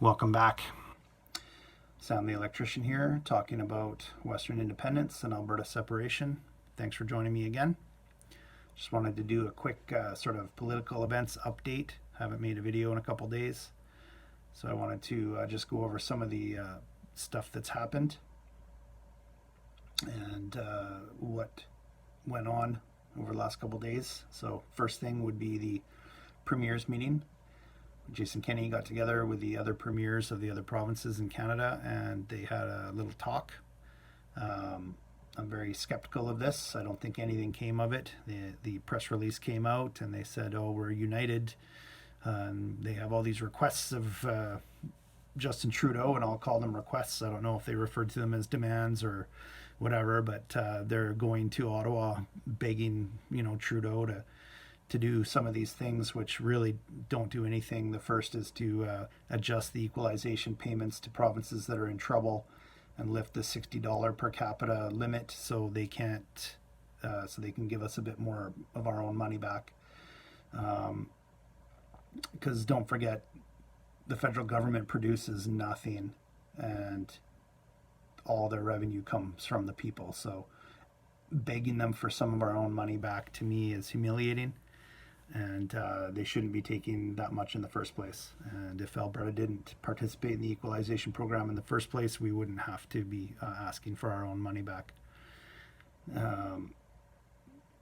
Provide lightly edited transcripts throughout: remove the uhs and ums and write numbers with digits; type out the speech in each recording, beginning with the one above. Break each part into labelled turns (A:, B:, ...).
A: Welcome back. Sam the Electrician here, talking about Western independence and Alberta separation. Thanks for joining me again. Just wanted to do a quick sort of political events update. Haven't made a video in a couple days, so I wanted to just go over some of the stuff that's happened and what went on over the last couple days. So first thing would be the Premier's meeting. Jason Kenney got together with the other premiers of the other provinces in Canada, and they had a little talk. I'm very skeptical of this. I don't think anything came of it. The press release came out, and they said, "Oh, we're united." They have all these requests of Justin Trudeau, and I'll call them requests. I don't know if they referred to them as demands or whatever, but they're going to Ottawa begging, Trudeau to do some of these things which really don't do anything. The first is to adjust the equalization payments to provinces that are in trouble and lift the $60 per capita limit so they can give us a bit more of our own money back. Because don't forget, the federal government produces nothing and all their revenue comes from the people. So begging them for some of our own money back, to me, is humiliating. And they shouldn't be taking that much in the first place. And if Alberta didn't participate in the equalization program in the first place, we wouldn't have to be asking for our own money back.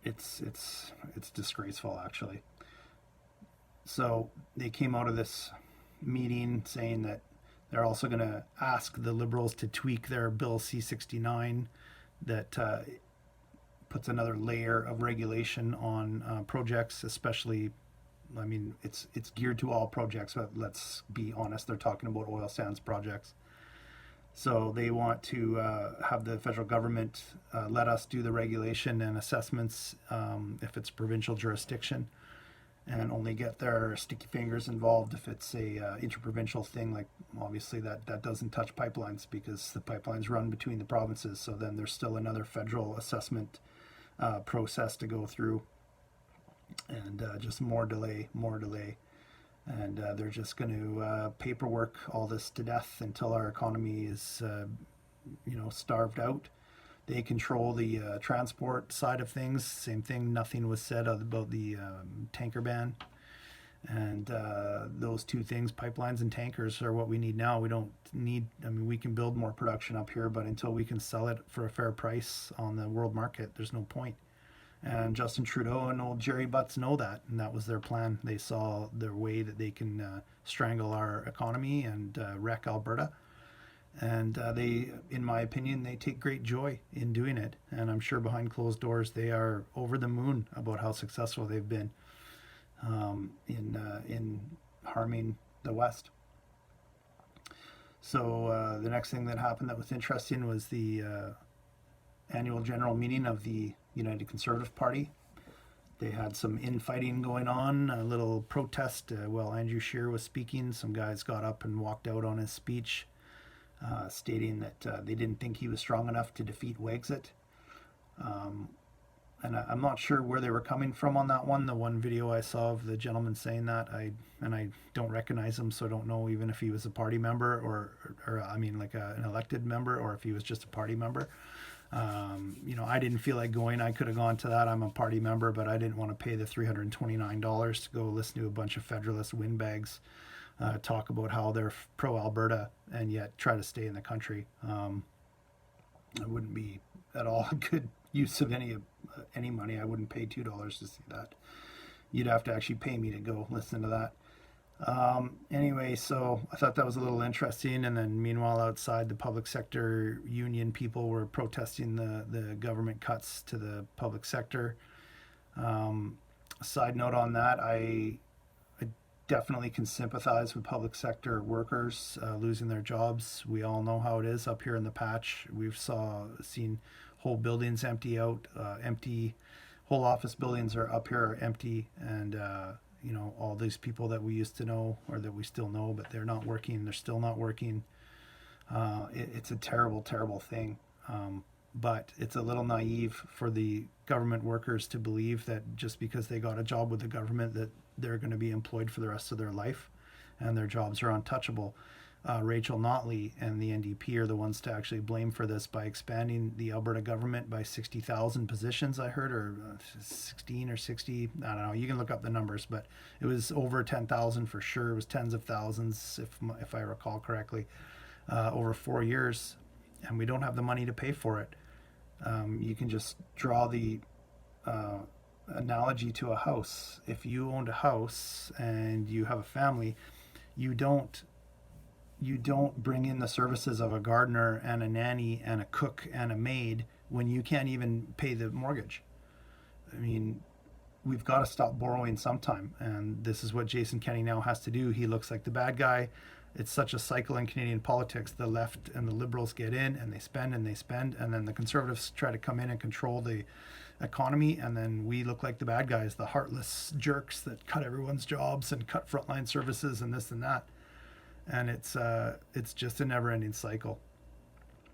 A: It's disgraceful, actually. So they came out of this meeting saying that they're also going to ask the Liberals to tweak their Bill C-69 that puts another layer of regulation on projects, especially, it's geared to all projects, but let's be honest, they're talking about oil sands projects. So they want to have the federal government let us do the regulation and assessments if it's provincial jurisdiction, and only get their sticky fingers involved if it's a interprovincial thing. Like, obviously that doesn't touch pipelines because the pipelines run between the provinces, so then there's still another federal assessment process to go through, and just more delay, and they're just going to paperwork all this to death until our economy is starved out. They control the transport side of things. Same thing, nothing was said about the tanker ban, and those two things, pipelines and tankers, are what we need now. We don't need, we can build more production up here, but until we can sell it for a fair price on the world market, there's no point. And Justin Trudeau and old Jerry Butts know that, and that was their plan. They saw their way that they can strangle our economy and wreck Alberta. And they, in my opinion, they take great joy in doing it. And I'm sure behind closed doors, they are over the moon about how successful they've been in harming the West. So the next thing that happened that was interesting was the annual general meeting of the United Conservative Party. They had some infighting going on, a little protest while Andrew Scheer was speaking. Some guys got up and walked out on his speech, stating that they didn't think he was strong enough to defeat Wexit. And I'm not sure where they were coming from on that one. The one video I saw of the gentleman saying that, I don't recognize him, so I don't know even if he was a party member or like an elected member, or if he was just a party member. I didn't feel like going. I could have gone to that. I'm a party member, but I didn't want to pay the $329 to go listen to a bunch of federalist windbags talk about how they're pro-Alberta and yet try to stay in the country. It wouldn't be at all a good use of any money. I wouldn't pay $2 to see that. You'd have to actually pay me to go listen to that. Anyway, so I thought that was a little interesting. And then meanwhile, outside, the public sector union people were protesting the government cuts to the public sector. Side note on that, I definitely can sympathize with public sector workers losing their jobs. We all know how it is up here in the patch. We've seen whole buildings empty out, whole office buildings are up here are empty, and all these people that we used to know, or that we still know, but they're not working, they're still not working. It's a terrible, terrible thing. But it's a little naive for the government workers to believe that just because they got a job with the government that they're going to be employed for the rest of their life and their jobs are untouchable. Rachel Notley and the NDP are the ones to actually blame for this by expanding the Alberta government by 60,000 positions, I heard, or 16 or 60. I don't know. You can look up the numbers, but it was over 10,000 for sure. It was tens of thousands, if I recall correctly, over 4 years. And we don't have the money to pay for it. You can just draw the analogy to a house. If you owned a house and you have a family, you don't bring in the services of a gardener and a nanny and a cook and a maid when you can't even pay the mortgage. I mean, we've got to stop borrowing sometime, and this is what Jason Kenney now has to do. He looks like the bad guy. It's such a cycle in Canadian politics. The left and the Liberals get in and they spend and they spend, and then the Conservatives try to come in and control the economy, and then we look like the bad guys, the heartless jerks that cut everyone's jobs and cut frontline services and this and that. And it's just a never-ending cycle,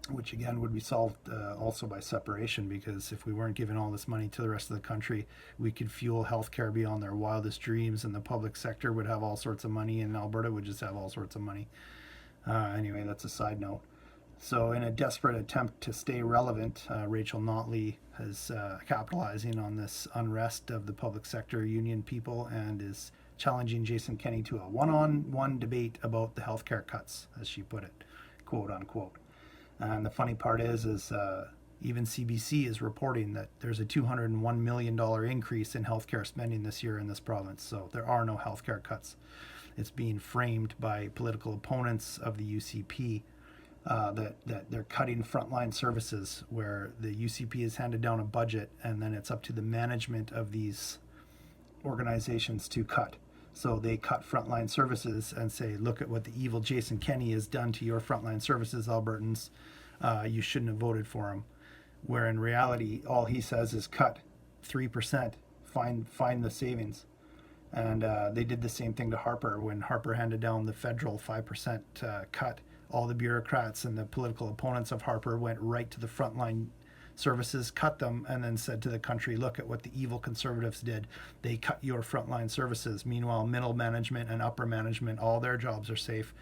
A: which again would be solved also by separation, because if we weren't giving all this money to the rest of the country, we could fuel healthcare beyond their wildest dreams, and the public sector would have all sorts of money, and Alberta would just have all sorts of money. Anyway, that's a side note. So in a desperate attempt to stay relevant, Rachel Notley is capitalizing on this unrest of the public sector union people and is challenging Jason Kenney to a one-on-one debate about the healthcare cuts, as she put it, quote unquote. And the funny part is even CBC is reporting that there's a $201 million increase in healthcare spending this year in this province. So there are no healthcare cuts. It's being framed by political opponents of the UCP that they're cutting frontline services, where the UCP has handed down a budget and then it's up to the management of these organizations to cut. So they cut frontline services and say, look at what the evil Jason Kenney has done to your frontline services, Albertans. You shouldn't have voted for him. Where in reality, all he says is cut 3%, find the savings. And they did the same thing to Harper when Harper handed down the federal 5% cut. All the bureaucrats and the political opponents of Harper went right to the frontline services, cut them, and then said to the country, look at what the evil Conservatives did. They cut your frontline services. Meanwhile, middle management and upper management, all their jobs are safe.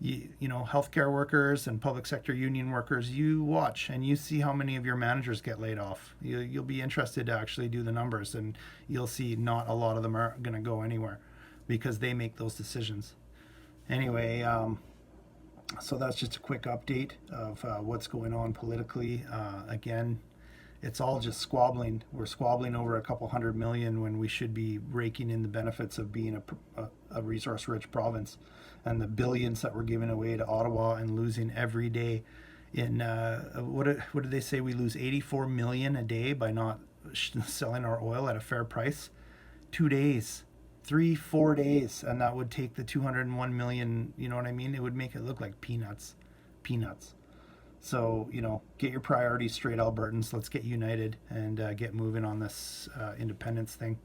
A: You know, healthcare workers and public sector union workers, you watch and you see how many of your managers get laid off. You'll be interested to actually do the numbers, and you'll see not a lot of them are going to go anywhere because they make those decisions. Anyway, so that's just a quick update of what's going on politically. Again, it's all just squabbling. We're squabbling over a couple $100 million when we should be raking in the benefits of being a resource-rich province, and the billions that we're giving away to Ottawa and losing every day. In what did they say? We lose 84 million a day by not selling our oil at a fair price. 2 days. 3-4 days, and that would take the 201 million, you know what I mean? It would make it look like peanuts. So, get your priorities straight, Albertans. Let's get united and get moving on this independence thing.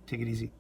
A: Take it easy.